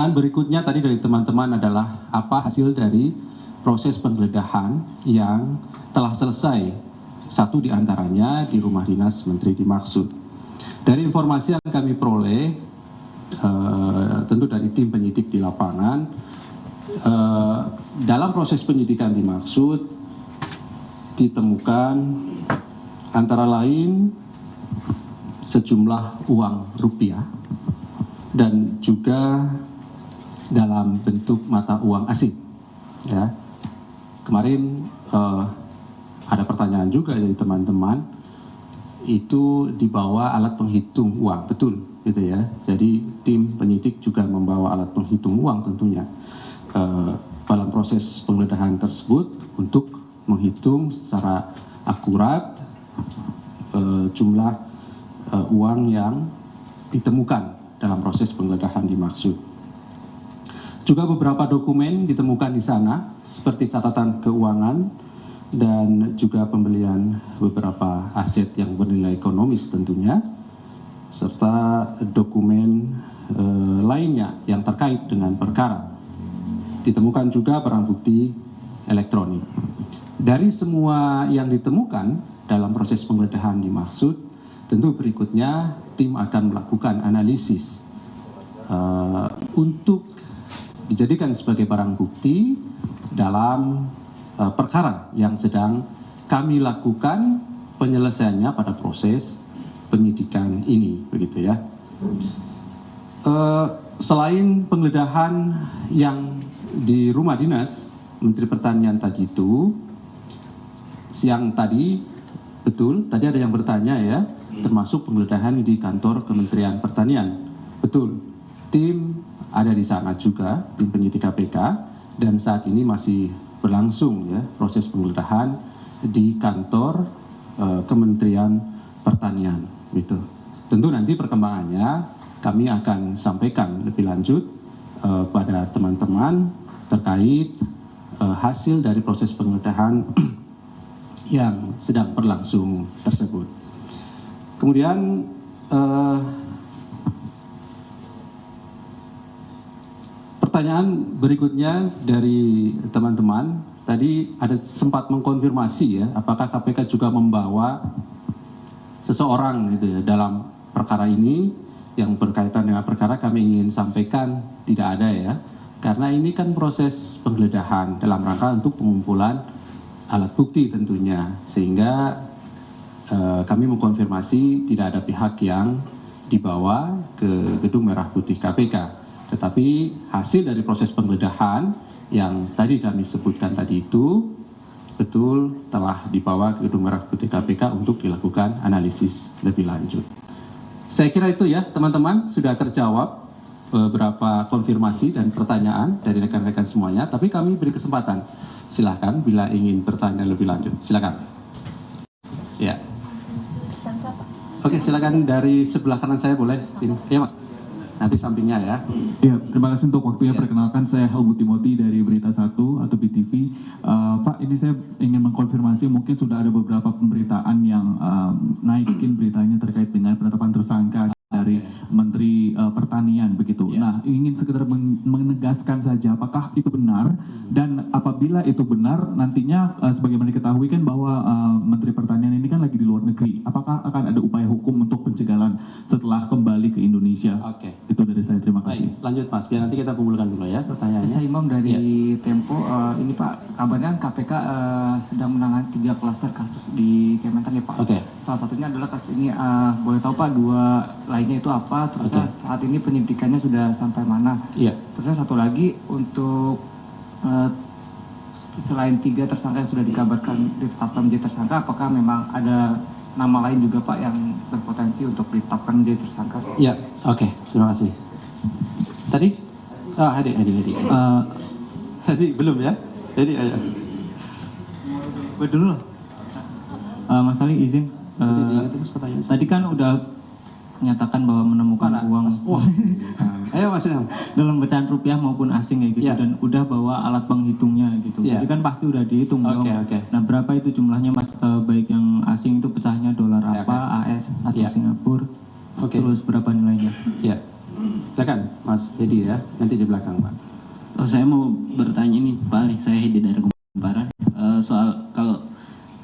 Berikutnya tadi dari teman-teman adalah apa hasil dari proses penggeledahan yang telah selesai. Satu diantaranya di rumah dinas Menteri dimaksud. Dari informasi yang kami peroleh, tentu dari tim penyidik di lapangan, dalam proses penyidikan dimaksud ditemukan antara lain sejumlah uang rupiah dan juga dalam bentuk mata uang asing. Ya. Kemarin ada pertanyaan juga dari teman-teman, itu dibawa alat penghitung uang, betul, gitu ya. Jadi tim penyidik juga membawa alat penghitung uang tentunya dalam proses penggeledahan tersebut untuk menghitung secara akurat jumlah uang yang ditemukan dalam proses penggeledahan dimaksud. Juga beberapa dokumen ditemukan di sana, seperti catatan keuangan dan juga pembelian beberapa aset yang bernilai ekonomis tentunya, serta dokumen lainnya yang terkait dengan perkara. Ditemukan juga barang bukti elektronik. Dari semua yang ditemukan dalam proses penggeledahan dimaksud, tentu berikutnya tim akan melakukan analisis untuk dijadikan sebagai barang bukti dalam perkara yang sedang kami lakukan penyelesaiannya pada proses penyidikan ini, begitu ya. Selain penggeledahan yang di rumah dinas Menteri Pertanian tadi itu, siang tadi, betul, tadi ada yang bertanya ya, termasuk penggeledahan di kantor Kementerian Pertanian, betul. Tim ada di sana juga, tim penyidik KPK, dan saat ini masih berlangsung ya proses penggeledahan di kantor Kementerian Pertanian. Gitu. Tentu nanti perkembangannya kami akan sampaikan lebih lanjut pada teman-teman terkait hasil dari proses penggeledahan yang sedang berlangsung tersebut. Kemudian pertanyaan berikutnya dari teman-teman, tadi ada sempat mengkonfirmasi ya, apakah KPK juga membawa seseorang gitu ya dalam perkara ini yang berkaitan dengan perkara. Kami ingin sampaikan tidak ada ya, karena ini kan proses penggeledahan dalam rangka untuk pengumpulan alat bukti tentunya, sehingga kami mengkonfirmasi tidak ada pihak yang dibawa ke Gedung Merah Putih KPK. Tetapi hasil dari proses penggeledahan yang tadi kami sebutkan tadi itu betul telah dibawa ke Gedung Merah Putih KPK untuk dilakukan analisis lebih lanjut. Saya kira itu ya teman-teman, sudah terjawab beberapa konfirmasi dan pertanyaan dari rekan-rekan semuanya. Tapi kami beri kesempatan, silakan bila ingin bertanya lebih lanjut, silakan. Ya. Oke, silakan dari sebelah kanan saya boleh sini. Ya Mas. Nanti sampingnya ya. Ya, terima kasih untuk waktunya. Perkenalkan, saya Helmut Timothy dari Berita 1 atau BTV. Pak, ini saya ingin mengkonfirmasi, mungkin sudah ada beberapa pemberitaan yang naikin beritanya terkait dengan penetapan tersangka dari Menteri Pertanian begitu. Nah, ingin sekedar menegaskan saja apakah itu benar, dan apabila itu benar nantinya sebagaimana diketahui kan bahwa Menteri Pertanian ini kan lagi di luar negeri. Apakah akan ada upaya hukum untuk pencegahan setelah kembali ke Indonesia? Oke. Itu dari saya, terima kasih. Baik, lanjut Mas, biar nanti kita kumpulkan dulu ya pertanyaannya. Saya Imam dari Tempo. Ini Pak, kabarnya KPK sedang menangani 3 klaster kasus di Kementan ya Pak. Oke. Salah satunya adalah kasus ini, boleh tahu Pak 2 lainnya itu apa? Terusnya saat ini penyidikannya sudah sampai mana? Iya. Terusnya satu lagi untuk selain 3 tersangka yang sudah dikabarkan ditetapkan menjadi tersangka, apakah memang ada nama lain juga Pak yang berpotensi untuk ditetapkan menjadi tersangka? Iya, oke, terima kasih. Tadi? Hadi. Hadi belum ya? Jadi ayo. Dulu Mas Ali izin. Tadi kan udah menyatakan bahwa menemukan uang Ayo Mas Ilham. dalam pecahan rupiah maupun asing kayak gitu, dan udah bawa alat penghitungnya gitu. Jadi kan pasti udah dihitung dong. Nah, berapa itu jumlahnya Mas, baik yang asing itu pecahnya dolar apa, AS atau Singapura, terus berapa nilainya? Ya. Silakan Mas Hedi ya, nanti di belakang Pak. Oh, saya mau bertanya ini Pak Ali, saya Hedi dari Kumparan. Soal kalau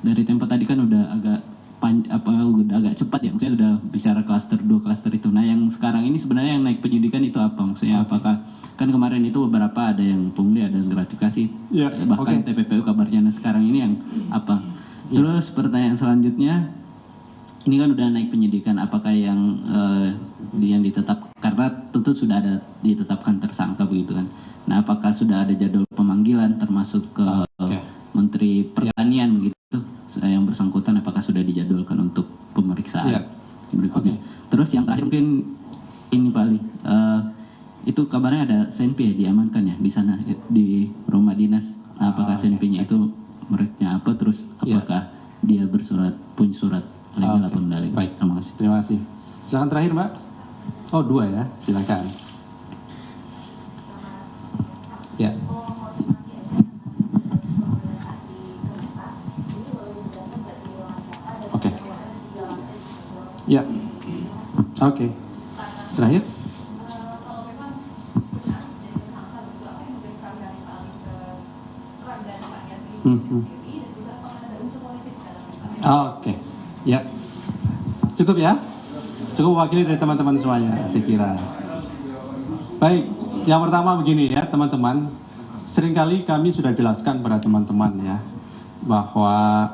dari tempo tadi kan udah agak udah agak cepat ya, maksudnya udah bicara klaster 2 klaster itu. Nah yang sekarang ini sebenarnya yang naik penyidikan itu apa? Maksudnya apakah kan kemarin itu beberapa ada yang pungli, ada yang gratifikasi, bahkan TPPU kabarnya. Nah sekarang ini yang apa? Terus pertanyaan selanjutnya, ini kan udah naik penyidikan, apakah yang ditetap, karena tentu sudah ada ditetapkan tersangka begitu kan. Nah apakah sudah ada jadwal pemanggilan termasuk ke Menteri Pertanian begitu yang bersangkutan, apakah sudah dijadwalkan untuk pemeriksaan berikutnya. Terus yang terakhir mungkin ini Pak Ali, itu kabarnya ada SNP ya diamankan ya di sana di rumah dinas. Nah, apakah SNP-nya itu mereknya apa, terus apakah dia punya surat legal atau tidak legal? Baik, terima kasih. Terima kasih. Silakan terakhir Mbak. Oh 2 ya, silakan. Ya. Oke. Ya. Oke. Terakhir. Oke. Ya. Cukup ya? Cukup wakili dari teman-teman semuanya, saya kira. Baik, yang pertama begini ya teman-teman. Seringkali kami sudah jelaskan pada teman-teman ya, bahwa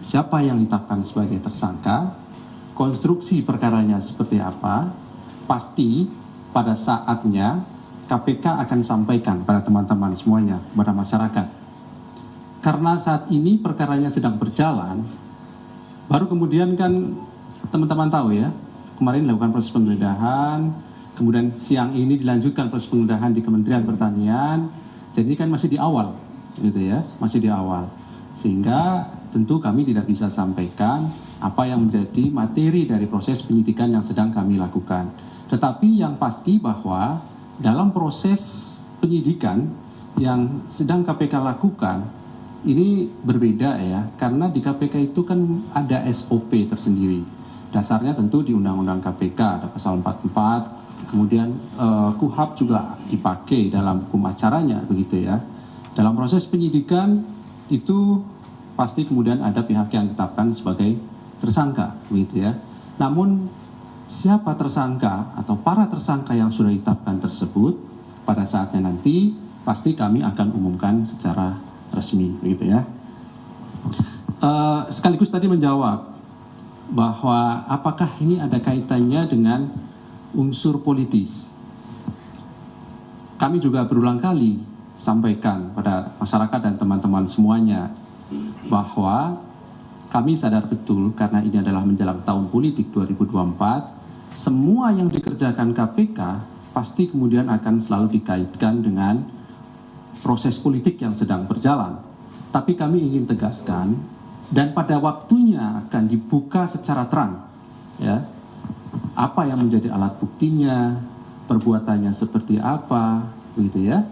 siapa yang ditetapkan sebagai tersangka, konstruksi perkaranya seperti apa, pasti pada saatnya KPK akan sampaikan pada teman-teman semuanya, pada masyarakat. Karena saat ini perkaranya sedang berjalan, baru kemudian kan teman-teman tahu ya, kemarin dilakukan proses penggeledahan, kemudian siang ini dilanjutkan proses penggeledahan di Kementerian Pertanian. Jadi kan masih di awal, gitu ya, masih di awal. Sehingga tentu kami tidak bisa sampaikan apa yang menjadi materi dari proses penyidikan yang sedang kami lakukan. Tetapi yang pasti bahwa dalam proses penyidikan yang sedang KPK lakukan, ini berbeda ya, karena di KPK itu kan ada SOP tersendiri. Dasarnya tentu di Undang-Undang KPK, ada pasal 44, kemudian KUHAP juga dipakai dalam hukum acaranya, begitu ya. Dalam proses penyidikan itu pasti kemudian ada pihak yang ditetapkan sebagai tersangka, begitu ya. Namun siapa tersangka atau para tersangka yang sudah ditetapkan tersebut, pada saatnya nanti pasti kami akan umumkan secara resmi, begitu ya. Sekaligus tadi menjawab bahwa apakah ini ada kaitannya dengan unsur politis. Kami juga berulang kali sampaikan pada masyarakat dan teman-teman semuanya bahwa kami sadar betul karena ini adalah menjelang tahun politik 2024, semua yang dikerjakan KPK pasti kemudian akan selalu dikaitkan dengan proses politik yang sedang berjalan. Tapi kami ingin tegaskan, dan pada waktunya akan dibuka secara terang, ya, apa yang menjadi alat buktinya, perbuatannya seperti apa, begitu ya.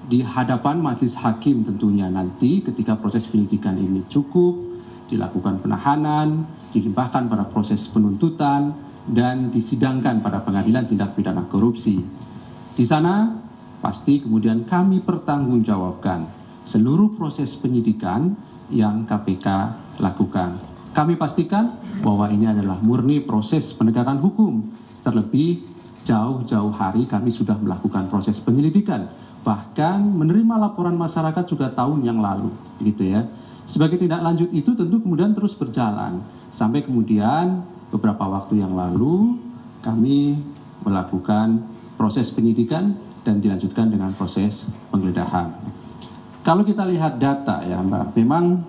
Di hadapan majelis hakim tentunya nanti ketika proses penyidikan ini cukup, dilakukan penahanan, dilimpahkan pada proses penuntutan, dan disidangkan pada pengadilan tindak pidana korupsi. Di sana pasti kemudian kami pertanggungjawabkan seluruh proses penyidikan yang KPK lakukan. Kami pastikan bahwa ini adalah murni proses penegakan hukum. Terlebih jauh-jauh hari kami sudah melakukan proses penyelidikan. Bahkan menerima laporan masyarakat juga tahun yang lalu, gitu ya. Sebagai tindak lanjut itu tentu kemudian terus berjalan. Sampai kemudian beberapa waktu yang lalu kami melakukan proses penyidikan dan dilanjutkan dengan proses penggeledahan. Kalau kita lihat data ya Mbak, memang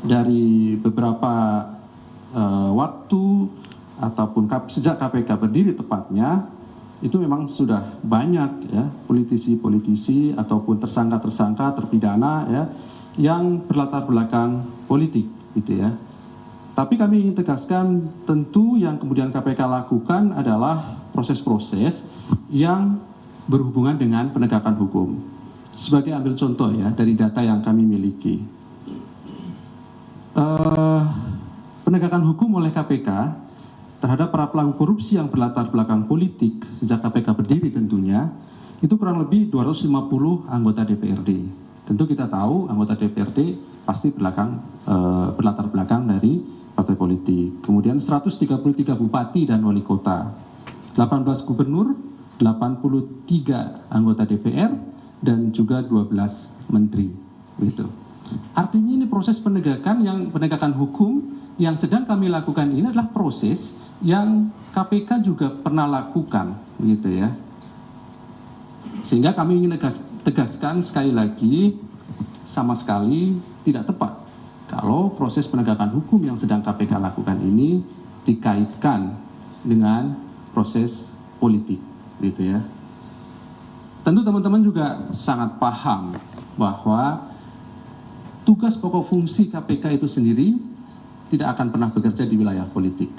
dari beberapa waktu ataupun sejak KPK berdiri tepatnya, itu memang sudah banyak ya politisi-politisi ataupun tersangka-tersangka terpidana ya yang berlatar belakang politik gitu ya. Tapi kami ingin tegaskan tentu yang kemudian KPK lakukan adalah proses-proses yang berhubungan dengan penegakan hukum. Sebagai ambil contoh ya dari data yang kami miliki. Penegakan hukum oleh KPK terhadap para pelaku korupsi yang berlatar belakang politik sejak KPK berdiri tentunya, itu kurang lebih 250 anggota DPRD. Tentu kita tahu anggota DPRD pasti berlatar belakang dari partai politik. Kemudian 133 bupati dan wali kota, 18 gubernur, 83 anggota DPR, dan juga 12 menteri. Begitu. Artinya ini proses penegakan hukum yang sedang kami lakukan ini adalah proses yang KPK juga pernah lakukan, begitu ya. Sehingga kami ingin tegaskan sekali lagi, sama sekali tidak tepat kalau proses penegakan hukum yang sedang KPK lakukan ini dikaitkan dengan proses politik, gitu ya. Tentu teman-teman juga sangat paham bahwa tugas pokok fungsi KPK itu sendiri tidak akan pernah bekerja di wilayah politik.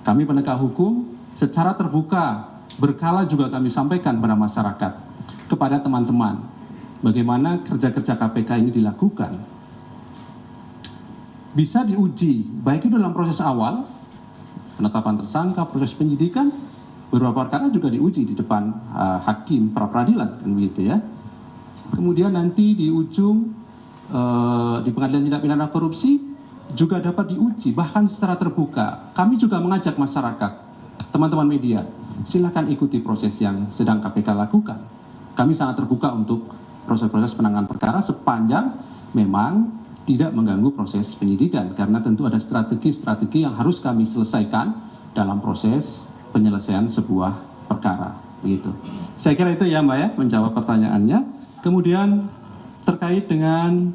Kami penegak hukum secara terbuka, berkala juga kami sampaikan pada masyarakat, kepada teman-teman, bagaimana kerja-kerja KPK ini dilakukan. Bisa diuji, baik itu dalam proses awal, penetapan tersangka, proses penyidikan, beberapa perkara juga diuji di depan hakim pra peradilan, kan begitu ya. Kemudian nanti di ujung di pengadilan tindak pidana korupsi juga dapat diuji, bahkan secara terbuka. Kami juga mengajak masyarakat, teman-teman media, silakan ikuti proses yang sedang KPK lakukan. Kami sangat terbuka untuk proses-proses penanganan perkara sepanjang memang tidak mengganggu proses penyidikan, karena tentu ada strategi-strategi yang harus kami selesaikan dalam proses penyelesaian sebuah perkara, begitu. Saya kira itu ya Mbak ya, menjawab pertanyaannya. Kemudian terkait dengan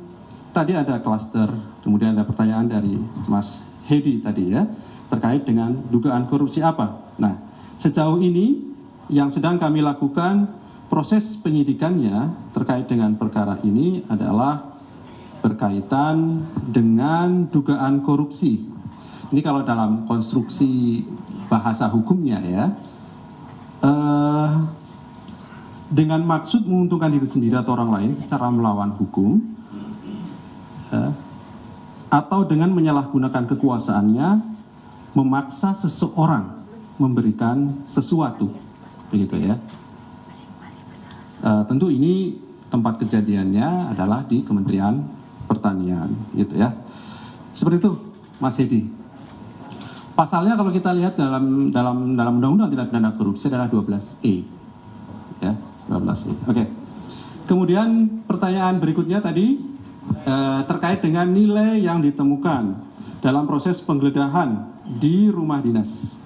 tadi ada klaster, kemudian ada pertanyaan dari Mas Hedi tadi ya, terkait dengan dugaan korupsi apa. Nah, sejauh ini yang sedang kami lakukan proses penyidikannya terkait dengan perkara ini adalah berkaitan dengan dugaan korupsi. Ini kalau dalam konstruksi bahasa hukumnya ya, dengan maksud menguntungkan diri sendiri atau orang lain secara melawan hukum, atau dengan menyalahgunakan kekuasaannya memaksa seseorang memberikan sesuatu, begitu ya. Tentu ini tempat kejadiannya adalah di Kementerian Pertanian, gitu ya. Seperti itu, Mas Hedi. Pasalnya kalau kita lihat dalam Undang-Undang Tindak Pidana Korupsi adalah 12E, ya, 12E. Oke. Kemudian pertanyaan berikutnya tadi terkait dengan nilai yang ditemukan dalam proses penggeledahan di rumah dinas.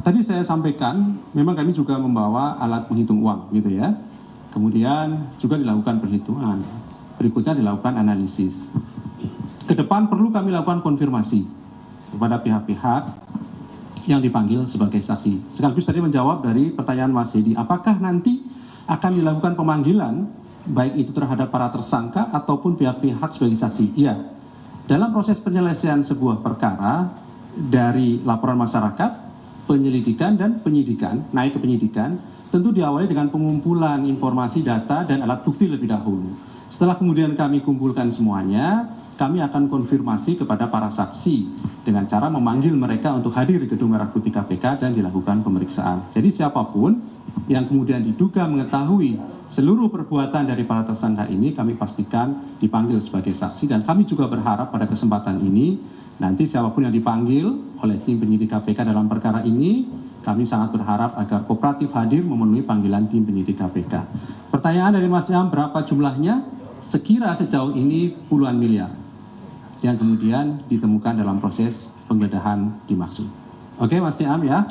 Tadi saya sampaikan, memang kami juga membawa alat penghitung uang, gitu ya. Kemudian juga dilakukan perhitungan. Berikutnya dilakukan analisis. Ke depan perlu kami lakukan konfirmasi kepada pihak-pihak yang dipanggil sebagai saksi. Sekaligus tadi menjawab dari pertanyaan Mas Hedi, apakah nanti akan dilakukan pemanggilan baik itu terhadap para tersangka ataupun pihak-pihak sebagai saksi? Iya. Dalam proses penyelesaian sebuah perkara dari laporan masyarakat, penyelidikan dan penyidikan, naik ke penyidikan, tentu diawali dengan pengumpulan informasi, data, dan alat bukti lebih dahulu. Setelah kemudian kami kumpulkan semuanya, kami akan konfirmasi kepada para saksi dengan cara memanggil mereka untuk hadir di Gedung Merah Putih KPK dan dilakukan pemeriksaan. Jadi siapapun yang kemudian diduga mengetahui seluruh perbuatan dari para tersangka ini, kami pastikan dipanggil sebagai saksi, dan kami juga berharap pada kesempatan ini nanti siapapun yang dipanggil oleh tim penyidik KPK dalam perkara ini, kami sangat berharap agar kooperatif hadir memenuhi panggilan tim penyidik KPK. Pertanyaan dari Mas Niam, berapa jumlahnya? Sekira sejauh ini puluhan miliar yang kemudian ditemukan dalam proses penggeledahan dimaksud. Oke Mas Niam ya.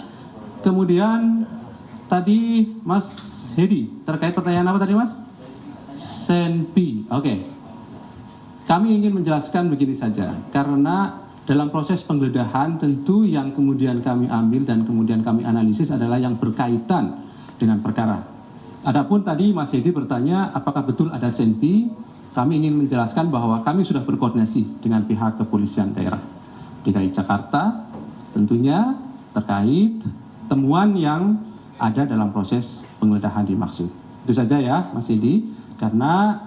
Kemudian tadi Mas Hedi, terkait pertanyaan apa tadi Mas? Senpi, oke. Kami ingin menjelaskan begini saja, karena dalam proses penggeledahan tentu yang kemudian kami ambil dan kemudian kami analisis adalah yang berkaitan dengan perkara. Adapun tadi Mas Hedi bertanya apakah betul ada senpi, kami ingin menjelaskan bahwa kami sudah berkoordinasi dengan pihak kepolisian daerah DKI Jakarta tentunya terkait temuan yang ada dalam proses penggeledahan dimaksud. Itu saja ya Mas Hedi, karena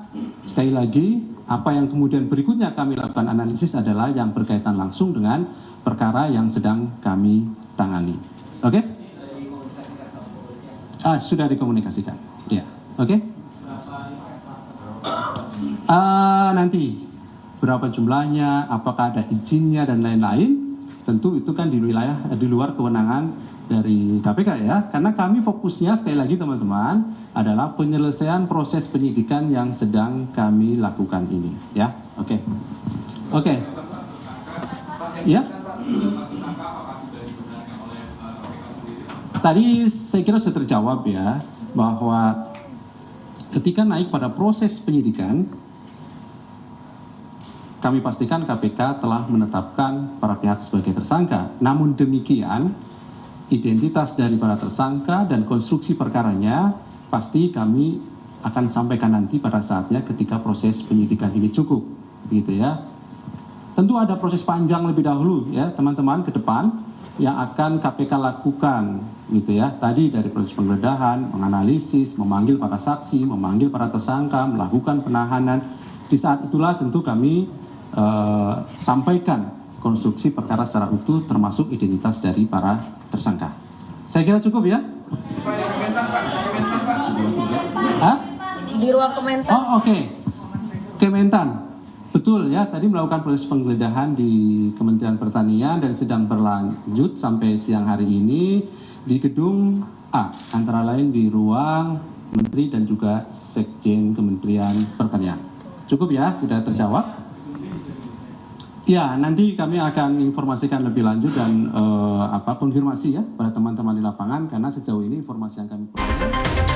sekali lagi Apa yang kemudian berikutnya kami lakukan analisis adalah yang berkaitan langsung dengan perkara yang sedang kami tangani. Oke? Sudah dikomunikasikan. Ya, oke? Nanti berapa jumlahnya, apakah ada izinnya dan lain-lain, tentu itu kan di luar kewenangan dari KPK ya, karena kami fokusnya sekali lagi teman-teman adalah penyelesaian proses penyidikan yang sedang kami lakukan ini ya. Oke. Ya. Tadi saya kira sudah terjawab ya, bahwa ketika naik pada proses penyidikan, kami pastikan KPK telah menetapkan para pihak sebagai tersangka. Namun demikian, identitas dari para tersangka dan konstruksi perkaranya pasti kami akan sampaikan nanti pada saatnya ketika proses penyidikan ini cukup, begitu ya. Tentu ada proses panjang lebih dahulu ya teman-teman ke depan yang akan KPK lakukan, gitu ya. Tadi dari proses penggeledahan, menganalisis, memanggil para saksi, memanggil para tersangka, melakukan penahanan. Di saat itulah tentu kami sampaikan konstruksi perkara secara utuh termasuk identitas dari para tersangka. Saya kira cukup ya. Di ruang komentar. Oh oke. Kementan. Betul ya, tadi melakukan proses penggeledahan di Kementerian Pertanian dan sedang berlanjut sampai siang hari ini di gedung A, antara lain di ruang Menteri dan juga Sekjen Kementerian Pertanian. Cukup ya, sudah terjawab? Ya, nanti kami akan informasikan lebih lanjut dan konfirmasi ya pada teman-teman di lapangan, karena sejauh ini informasi yang kami peroleh